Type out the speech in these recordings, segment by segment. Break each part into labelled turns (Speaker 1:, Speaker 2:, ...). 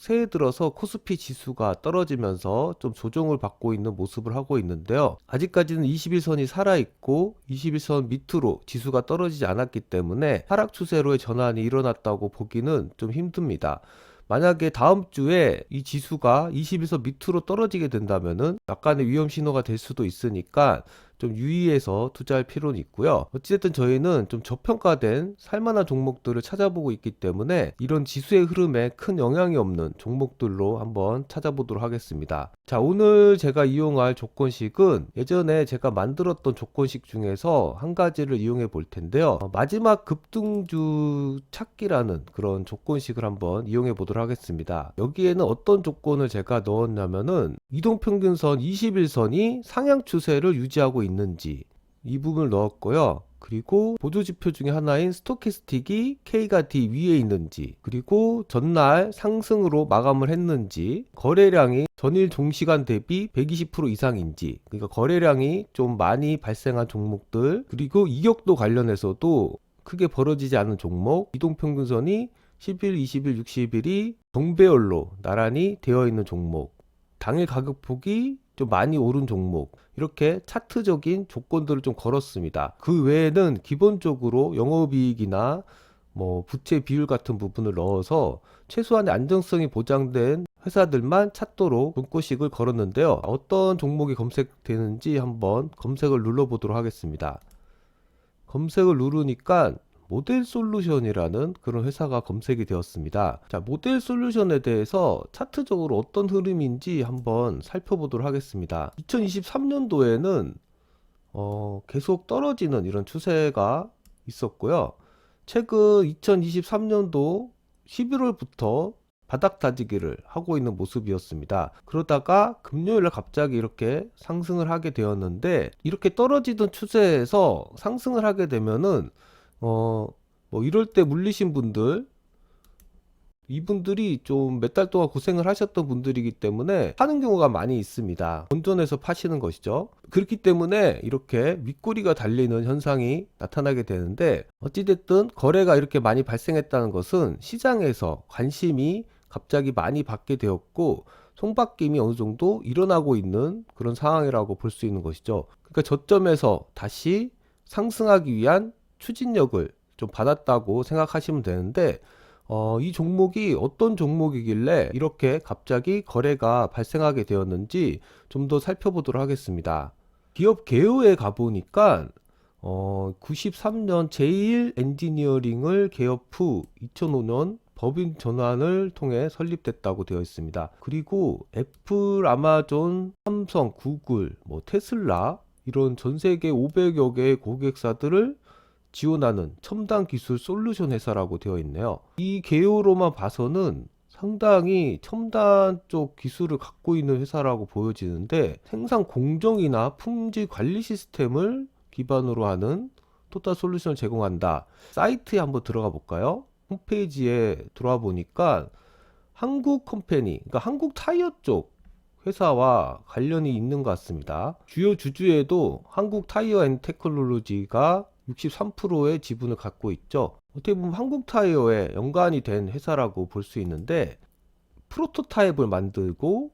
Speaker 1: 새해 들어서 코스피 지수가 떨어지면서 좀 조정을 받고 있는 모습을 하고 있는데요. 아직까지는 21선이 살아있고 21선 밑으로 지수가 떨어지지 않았기 때문에 하락 추세로의 전환이 일어났다고 보기는 좀 힘듭니다. 만약에 다음 주에 이 지수가 21선 밑으로 떨어지게 된다면은 약간의 위험 신호가 될 수도 있으니까 좀 유의해서 투자할 필요는 있고요. 어찌됐든 저희는 좀 저평가된 살만한 종목들을 찾아보고 있기 때문에 이런 지수의 흐름에 큰 영향이 없는 종목들로 한번 찾아보도록 하겠습니다. 자, 오늘 제가 이용할 조건식은 예전에 제가 만들었던 조건식 중에서 한 가지를 이용해 볼 텐데요. 마지막 급등주 찾기라는 그런 조건식을 한번 이용해 보도록 하겠습니다. 여기에는 어떤 조건을 제가 넣었냐면은 이동평균선 21선이 상향 추세를 유지하고 있는지 이 부분을 넣었고요. 그리고 보조지표 중에 하나인 스토캐스틱이 K가 D 위에 있는지, 그리고 전날 상승으로 마감을 했는지, 거래량이 전일 종시간 대비 120% 이상인지, 그러니까 거래량이 좀 많이 발생한 종목들, 그리고 이격도 관련해서도 크게 벌어지지 않은 종목, 이동평균선이 10일, 20일, 60일이 정배열로 나란히 되어 있는 종목, 당일 가격폭이 좀 많이 오른 종목, 이렇게 차트적인 조건들을 좀 걸었습니다. 그 외에는 기본적으로 영업이익이나 뭐 부채 비율 같은 부분을 넣어서 최소한의 안정성이 보장된 회사들만 찾도록 문구식을 걸었는데요. 어떤 종목이 검색되는지 한번 검색을 눌러보도록 하겠습니다. 검색을 누르니까 모델 솔루션이라는 그런 회사가 검색이 되었습니다. 자, 모델 솔루션에 대해서 차트적으로 어떤 흐름인지 한번 살펴보도록 하겠습니다. 2023년도에는 계속 떨어지는 이런 추세가 있었고요. 최근 2023년도 11월부터 바닥 다지기를 하고 있는 모습이었습니다. 그러다가 금요일날 갑자기 이렇게 상승을 하게 되었는데, 이렇게 떨어지던 추세에서 상승을 하게 되면은 뭐 이럴 때 물리신 분들, 이분들이 좀 몇 달 동안 고생을 하셨던 분들이기 때문에 파는 경우가 많이 있습니다. 본전에서 파시는 것이죠. 그렇기 때문에 이렇게 윗꼬리가 달리는 현상이 나타나게 되는데, 어찌됐든 거래가 이렇게 많이 발생했다는 것은 시장에서 관심이 갑자기 많이 받게 되었고 손바뀜이 어느 정도 일어나고 있는 그런 상황이라고 볼 수 있는 것이죠. 그러니까 저점에서 다시 상승하기 위한 추진력을 좀 받았다고 생각하시면 되는데, 이 종목이 어떤 종목이길래 이렇게 갑자기 거래가 발생하게 되었는지 좀 더 살펴보도록 하겠습니다. 기업 개요에 가보니까 93년 제일 엔지니어링을 개업 후 2005년 법인 전환을 통해 설립됐다고 되어 있습니다. 그리고 애플, 아마존, 삼성, 구글, 뭐 테슬라 이런 전 세계 500여 개의 고객사들을 지원하는 첨단 기술 솔루션 회사라고 되어 있네요. 이 개요로만 봐서는 상당히 첨단 쪽 기술을 갖고 있는 회사라고 보여지는데, 생산 공정이나 품질 관리 시스템을 기반으로 하는 토탈 솔루션을 제공한다. 사이트에 한번 들어가 볼까요? 홈페이지에 들어와 보니까 한국 컴퍼니, 그러니까 한국 타이어 쪽 회사와 관련이 있는 것 같습니다. 주요 주주에도 한국 타이어 앤 테크놀로지가 63%의 지분을 갖고 있죠. 어떻게 보면 한국 타이어에 연관이 된 회사라고 볼 수 있는데, 프로토타입을 만들고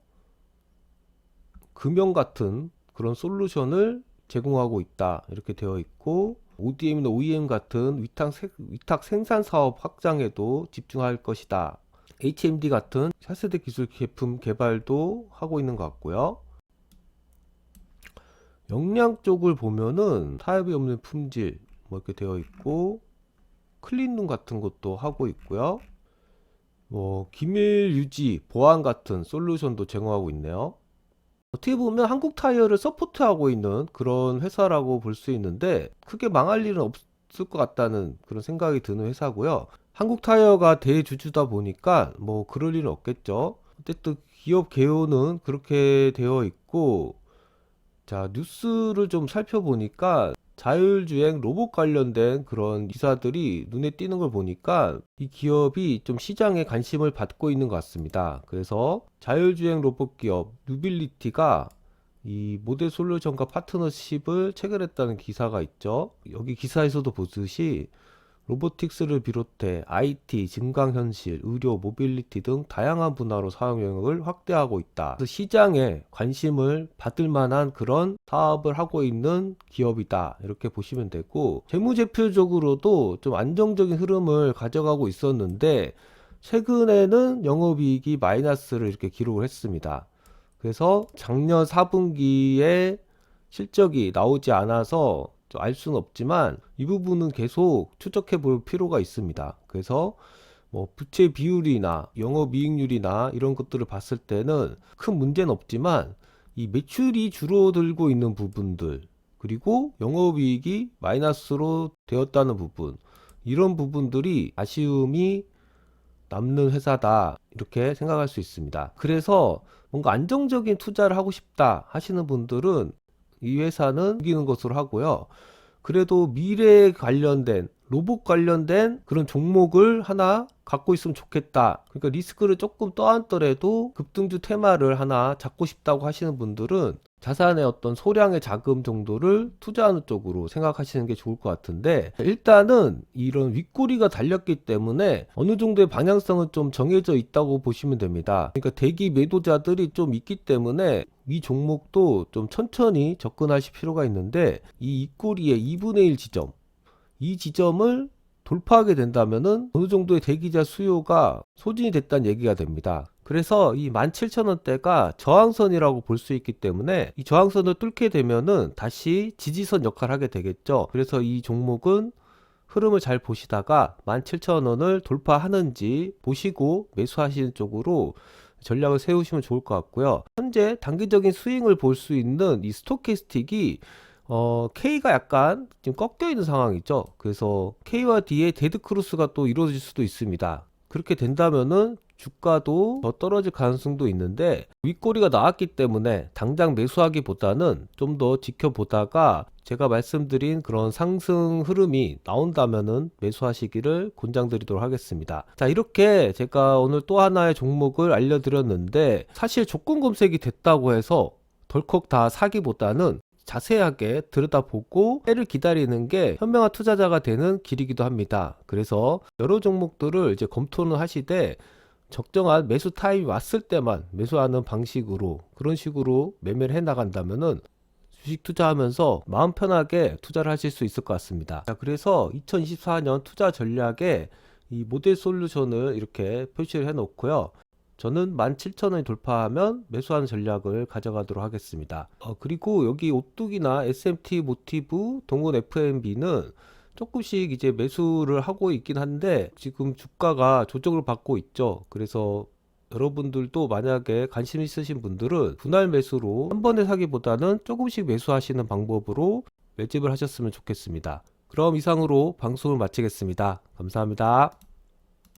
Speaker 1: 금형 같은 그런 솔루션을 제공하고 있다, 이렇게 되어 있고, ODM이나 OEM 같은 위탁 생산 사업 확장에도 집중할 것이다. HMD 같은 차세대 기술 제품 개발도 하고 있는 것 같고요. 역량 쪽을 보면은 타협이 없는 품질 뭐 이렇게 되어 있고, 클린룸 같은 것도 하고 있고요. 뭐 기밀 유지 보안 같은 솔루션도 제공하고 있네요. 어떻게 보면 한국 타이어를 서포트하고 있는 그런 회사라고 볼 수 있는데, 크게 망할 일은 없을 것 같다는 그런 생각이 드는 회사고요. 한국 타이어가 대주주다 보니까 뭐 그럴 일은 없겠죠. 어쨌든 기업 개요는 그렇게 되어 있고, 자, 뉴스를 좀 살펴보니까 자율주행 로봇 관련된 그런 기사들이 눈에 띄는 걸 보니까 이 기업이 좀 시장에 관심을 받고 있는 것 같습니다. 그래서 자율주행 로봇 기업 뉴빌리티가 이 모델 솔루션과 파트너십을 체결했다는 기사가 있죠. 여기 기사에서도 보듯이 로보틱스를 비롯해 IT, 증강현실, 의료, 모빌리티 등 다양한 분야로 사용 영역을 확대하고 있다. 그래서 시장에 관심을 받을 만한 그런 사업을 하고 있는 기업이다. 이렇게 보시면 되고, 재무제표적으로도 좀 안정적인 흐름을 가져가고 있었는데 최근에는 영업이익이 마이너스를 이렇게 기록을 했습니다. 그래서 작년 4분기에 실적이 나오지 않아서 알 수는 없지만 이 부분은 계속 추적해 볼 필요가 있습니다. 그래서 뭐 부채 비율이나 영업이익률이나 이런 것들을 봤을 때는 큰 문제는 없지만 이 매출이 줄어들고 있는 부분들, 그리고 영업이익이 마이너스로 되었다는 부분, 이런 부분들이 아쉬움이 남는 회사다, 이렇게 생각할 수 있습니다. 그래서 뭔가 안정적인 투자를 하고 싶다 하시는 분들은 이 회사는 이기는 것으로 하고요. 그래도 미래에 관련된, 로봇 관련된 그런 종목을 하나 갖고 있으면 좋겠다. 그러니까 리스크를 조금 떠안더라도 급등주 테마를 하나 잡고 싶다고 하시는 분들은 자산의 어떤 소량의 자금 정도를 투자하는 쪽으로 생각하시는 게 좋을 것 같은데, 일단은 이런 윗꼬리가 달렸기 때문에 어느 정도의 방향성은 좀 정해져 있다고 보시면 됩니다. 그러니까 대기 매도자들이 좀 있기 때문에 이 종목도 좀 천천히 접근하실 필요가 있는데, 이 윗꼬리의 2분의 1 지점, 이 지점을 돌파하게 된다면은 어느 정도의 대기자 수요가 소진이 됐다는 얘기가 됩니다. 그래서 이 17,000원대가 저항선이라고 볼 수 있기 때문에 이 저항선을 뚫게 되면은 다시 지지선 역할을 하게 되겠죠. 그래서 이 종목은 흐름을 잘 보시다가 17,000원을 돌파하는지 보시고 매수하시는 쪽으로 전략을 세우시면 좋을 것 같고요. 현재 단기적인 스윙을 볼 수 있는 이 스토캐스틱이 K가 약간 지금 꺾여 있는 상황이죠. 그래서 K와 D의 데드 크로스가 또 이루어질 수도 있습니다. 그렇게 된다면은 주가도 더 떨어질 가능성도 있는데, 윗꼬리가 나왔기 때문에 당장 매수하기보다는 좀 더 지켜보다가 제가 말씀드린 그런 상승 흐름이 나온다면은 매수하시기를 권장드리도록 하겠습니다. 자, 이렇게 제가 오늘 또 하나의 종목을 알려드렸는데, 사실 조건 검색이 됐다고 해서 덜컥 다 사기보다는 자세하게 들여다보고 때를 기다리는 게 현명한 투자자가 되는 길이기도 합니다. 그래서 여러 종목들을 이제 검토는 하시되 적정한 매수 타임이 왔을 때만 매수하는 방식으로, 그런 식으로 매매를 해 나간다면은 주식 투자하면서 마음 편하게 투자를 하실 수 있을 것 같습니다. 자, 그래서 2024년 투자 전략에 이 모델 솔루션을 이렇게 표시를 해 놓고요. 저는 17,000원이 돌파하면 매수하는 전략을 가져가도록 하겠습니다. 그리고 여기 오뚜기나 SMT 모티브, 동원 FMB는 조금씩 이제 매수를 하고 있긴 한데 지금 주가가 조정을 받고 있죠. 그래서 여러분들도 만약에 관심 있으신 분들은 분할 매수로 한 번에 사기보다는 조금씩 매수하시는 방법으로 매집을 하셨으면 좋겠습니다. 그럼 이상으로 방송을 마치겠습니다. 감사합니다.